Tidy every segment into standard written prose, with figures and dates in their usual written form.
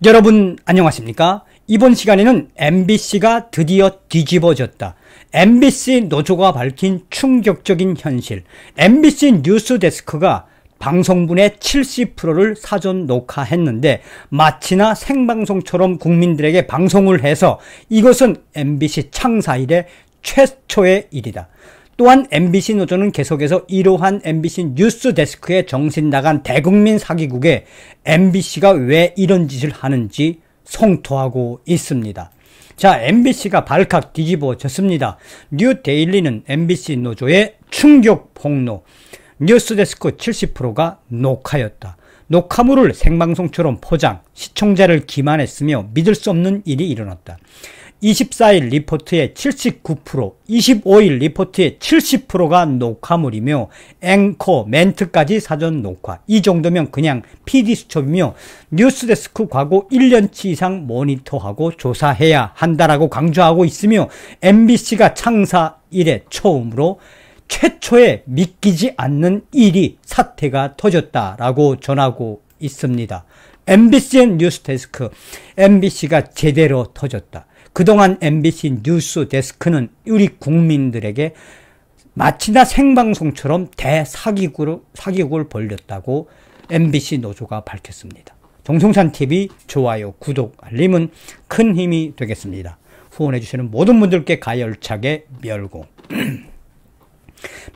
여러분 안녕하십니까? 이번 시간에는 MBC가 드디어 뒤집어졌다. MBC 노조가 밝힌 충격적인 현실. MBC 뉴스데스크가 방송분의 70%를 사전 녹화했는데 마치나 생방송처럼 국민들에게 방송을 해서 이것은 MBC 창사 이래 최초의 일이다. 또한 MBC 노조는 계속해서 이러한 MBC 뉴스데스크에 정신 나간 대국민 사기국에 MBC가 왜 이런 짓을 하는지 성토하고 있습니다. 자, MBC가 발칵 뒤집어졌습니다. 뉴데일리는 MBC 노조의 충격 폭로, 뉴스데스크 70%가 녹화였다. 녹화물을 생방송처럼 포장, 시청자를 기만했으며 믿을 수 없는 일이 일어났다. 24일 리포트의 79%, 25일 리포트의 70%가 녹화물이며 앵커, 멘트까지 사전 녹화. 이 정도면 그냥 PD수첩이며 뉴스데스크 과거 1년치 이상 모니터하고 조사해야 한다라고 강조하고 있으며 MBC가 창사 이래 처음으로 최초의 믿기지 않는 일이 사태가 터졌다라고 전하고 있습니다. MBC 뉴스데스크, MBC가 제대로 터졌다. 그동안 MBC 뉴스데스크는 우리 국민들에게 마치나 생방송처럼 대사기국을 벌였다고 MBC 노조가 밝혔습니다. 정성찬TV 좋아요, 구독, 알림은 큰 힘이 되겠습니다. 후원해주시는 모든 분들께 가열차게 멸공.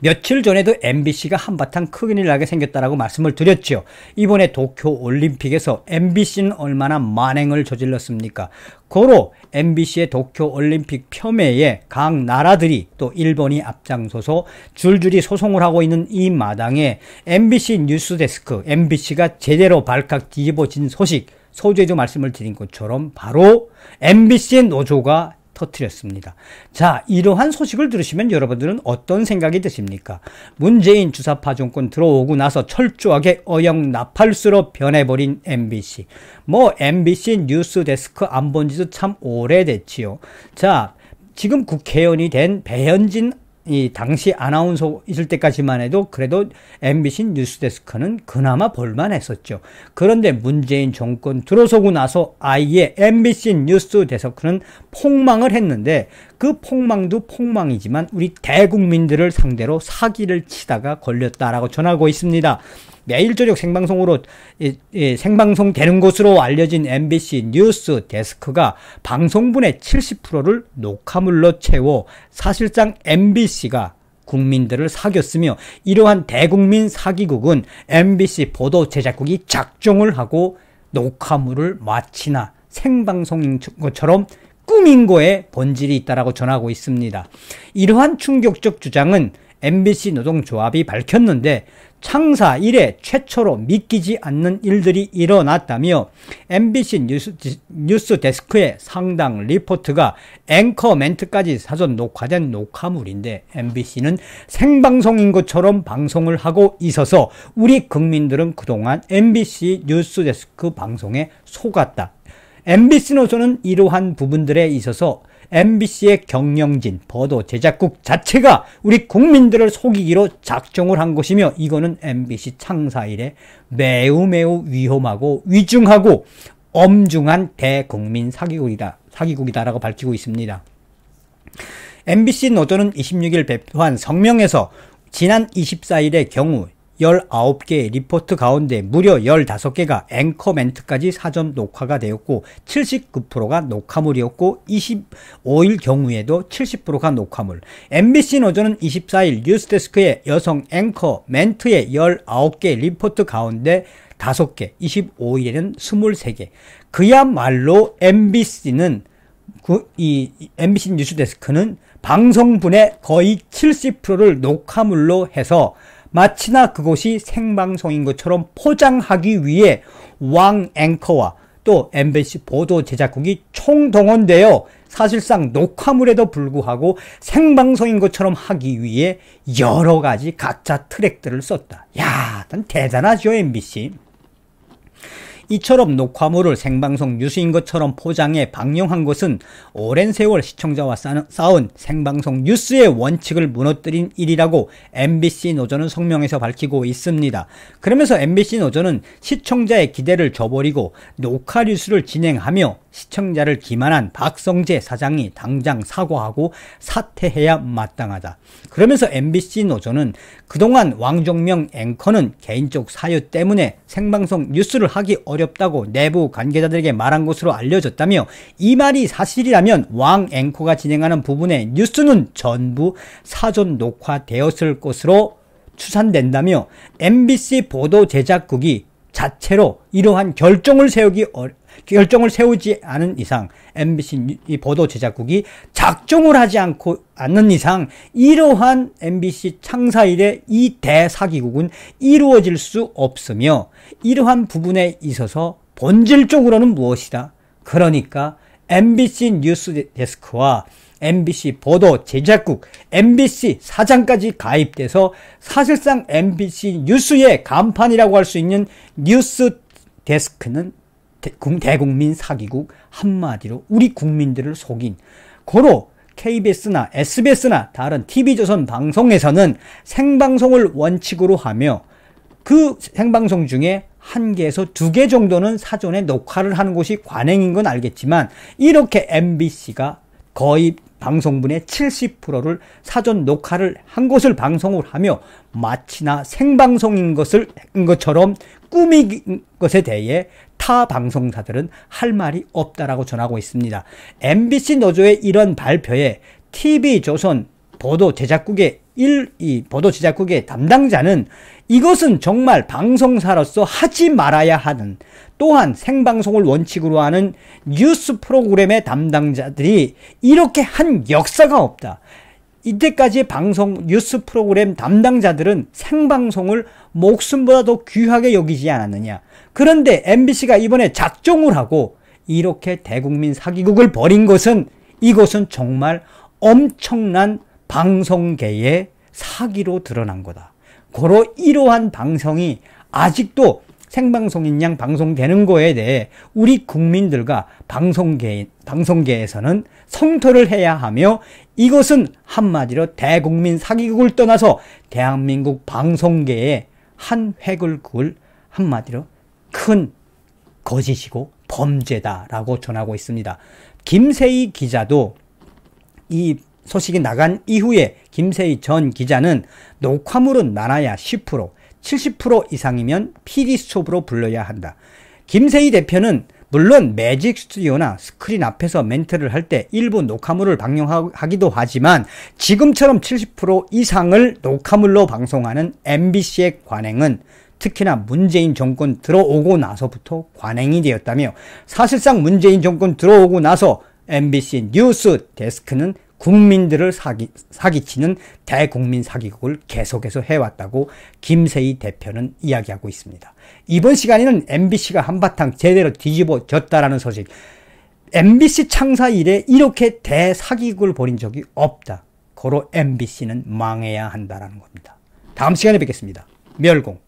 며칠 전에도 MBC가 한바탕 큰일 나게 생겼다라고 말씀을 드렸죠. 이번에 도쿄올림픽에서 MBC는 얼마나 만행을 저질렀습니까? 고로 MBC의 도쿄올림픽 폄훼에 각 나라들이 또 일본이 앞장서서 줄줄이 소송을 하고 있는 이 마당에 MBC 뉴스데스크, MBC가 제대로 발칵 뒤집어진 소식, 소주에도 말씀을 드린 것처럼 바로 MBC 노조가 터뜨렸습니다. 자, 이러한 소식을 들으시면 여러분들은 어떤 생각이 드십니까? 문재인 주사파 정권 들어오고 나서 철저하게 어영나팔수로 변해버린 MBC. MBC 뉴스데스크 안 본 지도 참 오래됐지요. 자, 지금 국회의원이 된 배현진 이 당시 아나운서 있을 때까지만 해도 그래도 MBC 뉴스데스크는 그나마 볼만했었죠. 그런데 문재인 정권 들어서고 나서 아예 MBC 뉴스데스크는 폭망을 했는데 그 폭망도 폭망이지만 우리 대국민들을 상대로 사기를 치다가 걸렸다라고 전하고 있습니다. 매일 저녁 생방송으로 생방송 되는 것으로 알려진 MBC 뉴스데스크가 방송분의 70%를 녹화물로 채워 사실상 MBC가 국민들을 사겼으며 이러한 대국민 사기국은 MBC 보도 제작국이 작정을 하고 녹화물을 마치나 생방송인 것처럼 꾸민 거에 본질이 있다라고 전하고 있습니다. 이러한 충격적 주장은 MBC 노동조합이 밝혔는데 창사 이래 최초로 믿기지 않는 일들이 일어났다며 MBC 뉴스데스크의 상당 리포트가 앵커 멘트까지 사전 녹화된 녹화물인데 MBC는 생방송인 것처럼 방송을 하고 있어서 우리 국민들은 그동안 MBC 뉴스데스크 방송에 속았다. MBC 노조는 이러한 부분들에 있어서 MBC의 경영진, 보도 제작국 자체가 우리 국민들을 속이기로 작정을 한 것이며 이거는 MBC 창사 이래 매우 위험하고 위중하고 엄중한 대국민 사기국이다라고 밝히고 있습니다. MBC 노조는 26일 발표한 성명에서 지난 24일의 경우 19개의 리포트 가운데 무려 15개가 앵커 멘트까지 사전 녹화가 되었고 79%가 녹화물이었고 25일 경우에도 70%가 녹화물. MBC 노조는 24일 뉴스데스크의 여성 앵커 멘트의 19개 리포트 가운데 5개, 25일에는 23개. 그야말로 MBC는 MBC 뉴스데스크는 방송분의 거의 70%를 녹화물로 해서 마치나 그것이 생방송인 것처럼 포장하기 위해 왕 앵커와 또 MBC 보도 제작국이 총동원되어 사실상 녹화물에도 불구하고 생방송인 것처럼 하기 위해 여러 가지 가짜 트랙들을 썼다. 야, 대단하죠, MBC. 이처럼 녹화물을 생방송 뉴스인 것처럼 포장해 방영한 것은 오랜 세월 시청자와 싸운 생방송 뉴스의 원칙을 무너뜨린 일이라고 MBC 노조는 성명에서 밝히고 있습니다. 그러면서 MBC 노조는 시청자의 기대를 저버리고 녹화 뉴스를 진행하며 시청자를 기만한 박성재 사장이 당장 사과하고 사퇴해야 마땅하다. 그러면서 MBC 노조는 그동안 왕종명 앵커는 개인적 사유 때문에 생방송 뉴스를 하기 어렵다고 내부 관계자들에게 말한 것으로 알려졌다며, 이 말이 사실이라면 왕 앵커가 진행하는 부분의 뉴스는 전부 사전 녹화되었을 것으로 추산된다며, MBC 보도 제작국이 자체로 이러한 결정을 세우지 않은 이상, MBC 보도 제작국이 작정을 하지 않는 이상 이러한 MBC 창사 이래 이 대사기국은 이루어질 수 없으며, 이러한 부분에 있어서 본질적으로는 무엇이다? 그러니까 MBC 뉴스 데스크와 MBC 보도 제작국, MBC 사장까지 가입돼서 사실상 MBC 뉴스의 간판이라고 할 수 있는 뉴스 데스크는 대국민 사기국, 한마디로 우리 국민들을 속인, 고로 KBS나 SBS나 다른 TV조선 방송에서는 생방송을 원칙으로 하며 그 생방송 중에 1개에서 2개 정도는 사전에 녹화를 하는 것이 관행인 건 알겠지만, 이렇게 MBC가 거의 방송분의 70%를 사전 녹화를 한 것을 방송을 하며 마치나 생방송인 것처럼 꾸미는 것에 대해 타 방송사들은 할 말이 없다라고 전하고 있습니다. MBC 노조의 이런 발표에 TV조선 보도 제작국의 담당자는 이것은 정말 방송사로서 하지 말아야 하는, 또한 생방송을 원칙으로 하는 뉴스 프로그램의 담당자들이 이렇게 한 역사가 없다. 이때까지 방송 뉴스 프로그램 담당자들은 생방송을 목숨보다 더 귀하게 여기지 않았느냐. 그런데 MBC가 이번에 작정을 하고 이렇게 대국민 사기국을 벌인 것은, 이것은 정말 엄청난 방송계의 사기로 드러난 거다. 고로 이러한 방송이 아직도 생방송인 양 방송되는 거에 대해 우리 국민들과 방송계에서는 성토를 해야 하며, 이것은 한마디로 대국민 사기국을 떠나서 대한민국 방송계에 한 획을 그을 한마디로 큰 거짓이고 범죄다라고 전하고 있습니다. 김세희 기자도 이 소식이 나간 이후에 김세희 전 기자는 녹화물은 많아야 10%, 70% 이상이면 PD수첩으로 불러야 한다. 김세희 대표는 물론 매직 스튜디오나 스크린 앞에서 멘트를 할 때 일부 녹화물을 방영하기도 하지만, 지금처럼 70% 이상을 녹화물로 방송하는 MBC의 관행은 특히나 문재인 정권 들어오고 나서부터 관행이 되었다며, 사실상 문재인 정권 들어오고 나서 MBC 뉴스 데스크는 국민들을 사기치는 대국민 사기국을 계속해서 해왔다고 김세희 대표는 이야기하고 있습니다. 이번 시간에는 MBC가 한바탕 제대로 뒤집어졌다라는 소식, MBC 창사 이래 이렇게 대사기국을 벌인 적이 없다. 고로 MBC는 망해야 한다라는 겁니다. 다음 시간에 뵙겠습니다. 멸공.